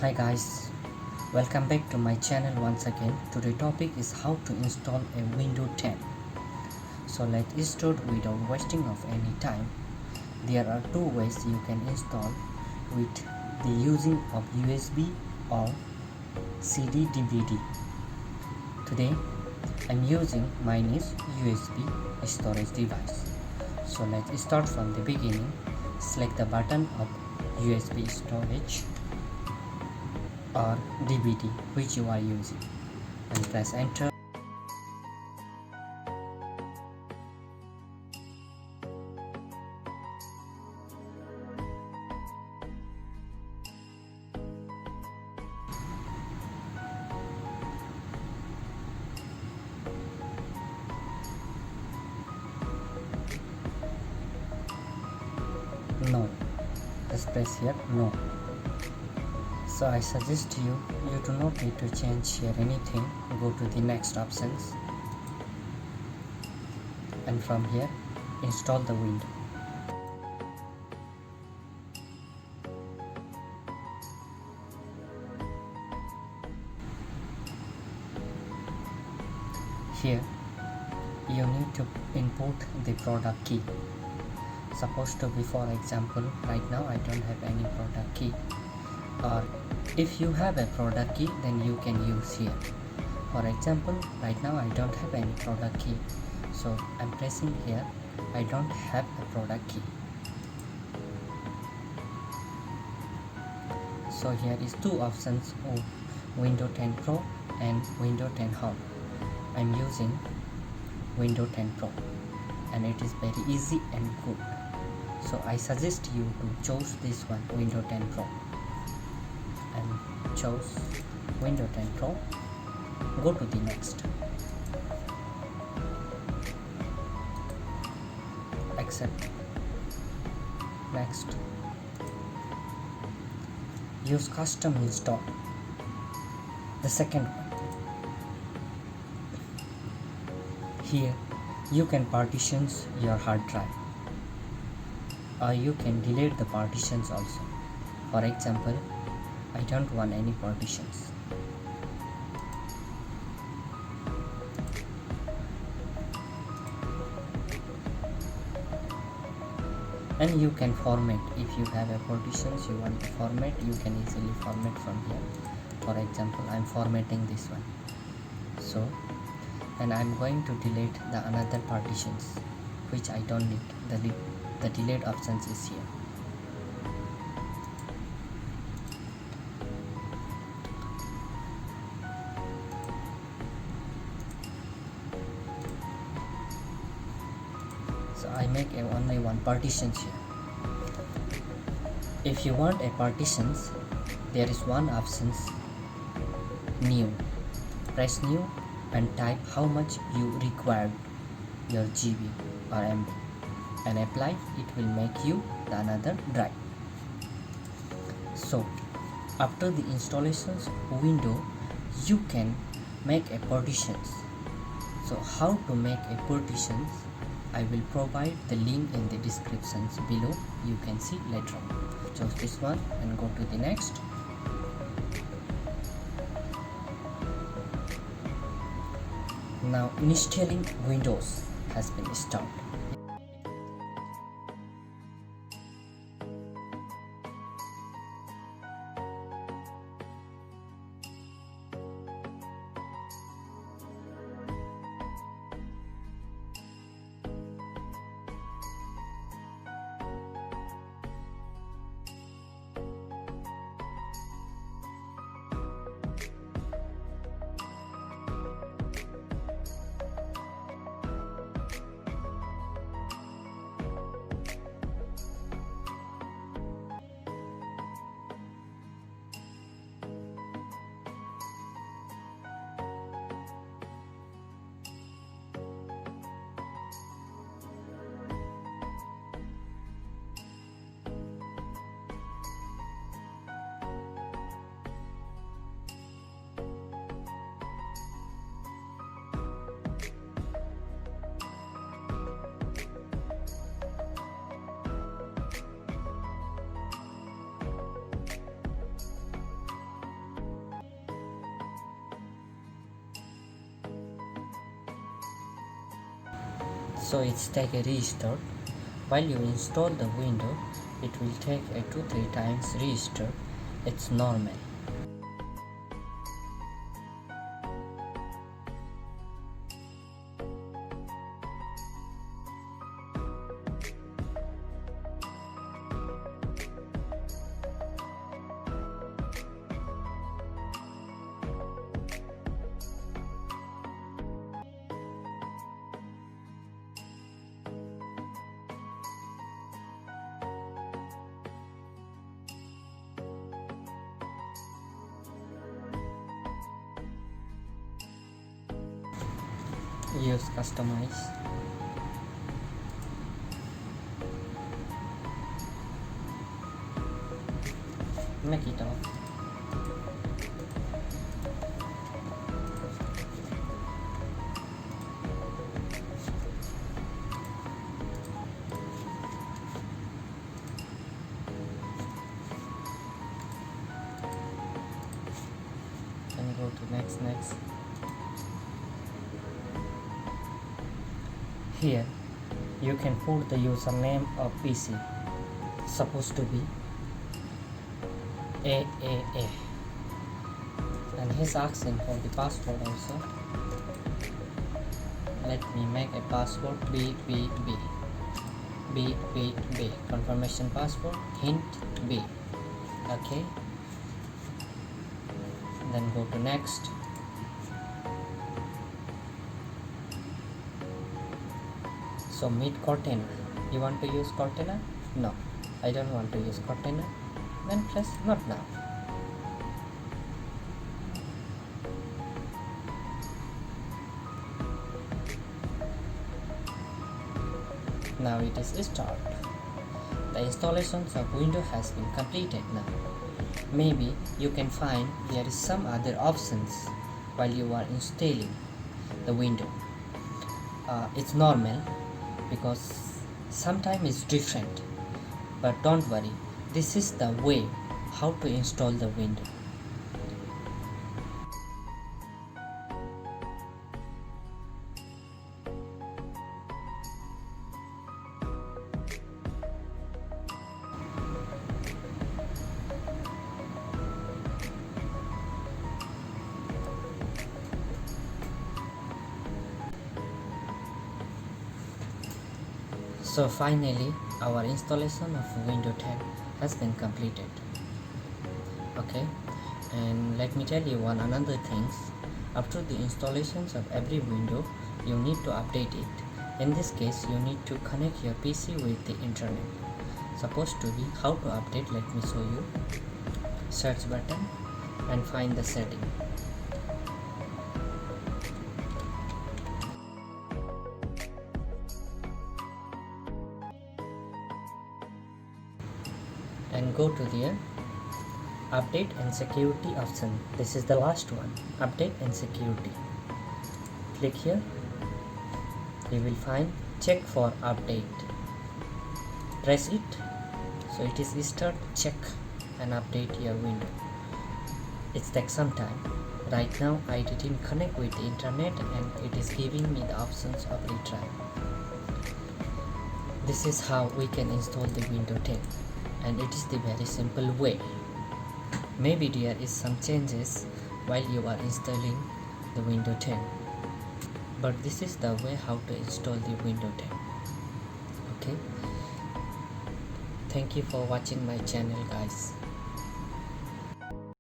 Hi guys, welcome back to my channel once again. Today's topic is how to install a Windows 10. So let's start without wasting of any time. There are two ways you can install with the using of USB or CD DVD. Today I'm using mine is USB storage device. So let's start from the beginning. Select the button of USB storage or DVD which you are using and press enter. No, just press here no. So I suggest you do not need to change here anything. Go to the next options and from here install the window. Here you need to input the product key. Supposed to be, for example, right now I don't have any product key, or if you have a product key then you can use here. For example, right now I don't have any product key, so I'm pressing here I don't have a product key. So here is two options of Windows 10 Pro and Windows 10 Home. I'm using Windows 10 Pro and it is very easy and good. So I suggest you to choose this one, Windows 10 Pro, and choose Windows 10 Pro. Go to the next. Accept. Next. Use custom install. The second one. Here you can partitions your hard drive, or you can delete the partitions also. For example, I don't want any partitions. And you can format. If you have a partitions you want to format, you can easily format from here. For example, I'm formatting this one. So, and I'm going to delete the another partitions which I don't need. The delete options is here. So I make only one partitions here. If you want a partitions, there is one options, new. Press new and type how much you require your GB or MB and apply. It will make you the another drive. So after the installations window you can make a partitions. So how to make a partitions, I will provide the link in the descriptions below. You can see later on. Choose this one and go to the next. Now installing Windows has been started. so it's take a restart. While you install the window, it will take a 2-3 times restart. It's normal. Use customize. Make it off. And go to next. Here you can put the username of PC, supposed to be AAA, and he's asking for the password also. Let me make a password BBB, confirmation password hint B. Okay, then go to next. So meet Cortana. You want to use Cortana? No, I don't want to use Cortana. Then press not now. Now it is start. The installations of Windows has been completed now. Maybe you can find there is some other options while you are installing the window. It's normal because sometimes it's different, but don't worry, this is the way how to install the window. So finally our installation of Windows 10 has been completed. Okay, and let me tell you one another things. After the installations of every window, you need to update it. In this case, you need to connect your PC with the internet. Supposed to be how to update. Let me show you. Search button and find the setting. And go to the update and security option. This is the last one, update and security. Click here. You will find check for update. Press it. So it is start, check and update your window. It takes some time. Right now I didn't connect with the internet and it is giving me the options of retry. This is how we can install the Windows 10. And it is the very simple way. Maybe there is some changes while you are installing the Windows 10, but this is the way how to install the Windows 10. Okay, thank you for watching my channel, guys.